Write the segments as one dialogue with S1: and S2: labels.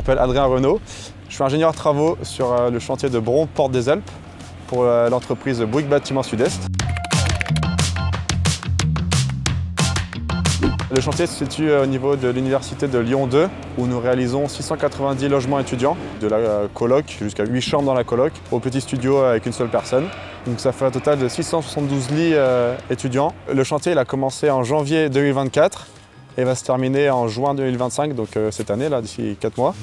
S1: m'appelle Adrien Renaud. Je suis ingénieur travaux sur le chantier de Bron, Porte des Alpes, pour l'entreprise Bouygues Bâtiment Sud-Est. Le chantier se situe au niveau de l'université de Lyon 2, où nous réalisons 690 logements étudiants, de la coloc jusqu'à 8 chambres dans la coloc, au petit studio avec une seule personne. Donc ça fait un total de 672 lits étudiants. Le chantier il a commencé en janvier 2024 et va se terminer en juin 2025, donc cette année, là, d'ici 4 mois.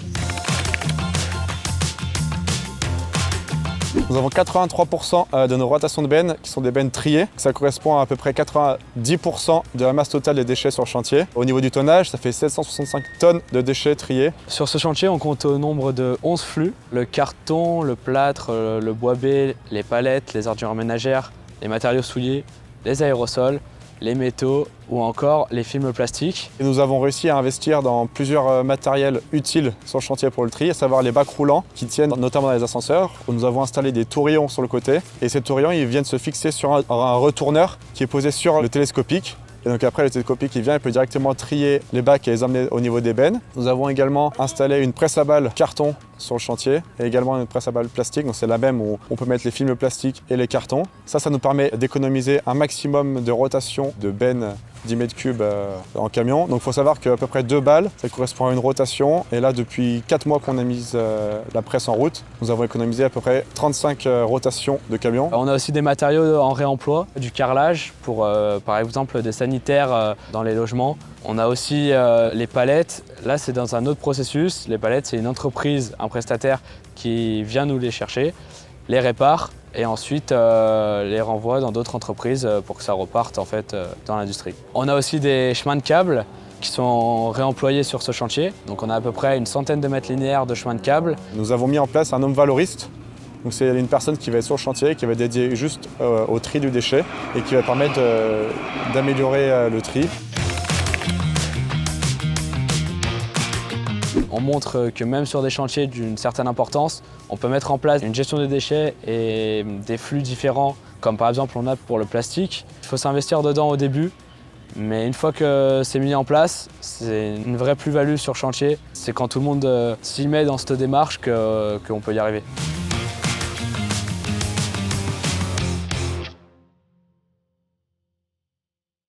S1: Nous avons 83% de nos rotations de bennes qui sont des bennes triées. Ça correspond à peu près 90% de la masse totale des déchets sur le chantier. Au niveau du tonnage, ça fait 765 tonnes de déchets triés.
S2: Sur ce chantier, on compte au nombre de 11 flux. Le carton, le plâtre, le bois B, les palettes, les ordures ménagères, les matériaux souillés, les aérosols, les métaux ou encore les films plastiques.
S1: Et nous avons réussi à investir dans plusieurs matériels utiles sur le chantier pour le tri, à savoir les bacs roulants qui tiennent notamment dans les ascenseurs, où nous avons installé des tourillons sur le côté. Et ces tourillons ils viennent se fixer sur un retourneur qui est posé sur le télescopique. Et donc après, le télescopique il vient, il peut directement trier les bacs et les emmener au niveau des bennes. Nous avons également installé une presse à balles carton sur le chantier et également une presse à balles plastique. Donc c'est la même où on peut mettre les films plastiques et les cartons. Ça nous permet d'économiser un maximum de rotation de bennes 10 mètres cubes en camion. Donc il faut savoir qu'à peu près 2 balles, ça correspond à une rotation. Et là, depuis 4 mois qu'on a mis la presse en route, nous avons économisé à peu près 35 rotations de camion.
S2: On a aussi des matériaux en réemploi, du carrelage pour par exemple des sanitaires dans les logements. On a aussi les palettes. Là, c'est dans un autre processus. Les palettes, c'est une entreprise, un prestataire qui vient nous les chercher, les répare et ensuite les renvoie dans d'autres entreprises pour que ça reparte en fait dans l'industrie. On a aussi des chemins de câbles qui sont réemployés sur ce chantier. Donc on a à peu près une centaine de mètres linéaires de chemins de câbles.
S1: Nous avons mis en place un homme valoriste. Donc c'est une personne qui va être sur le chantier, qui va être dédiée juste au tri du déchet et qui va permettre d'améliorer le tri.
S2: On montre que même sur des chantiers d'une certaine importance, on peut mettre en place une gestion des déchets et des flux différents, comme par exemple on a pour le plastique. Il faut s'investir dedans au début, mais une fois que c'est mis en place, c'est une vraie plus-value sur chantier. C'est quand tout le monde s'y met dans cette démarche qu'on peut y arriver.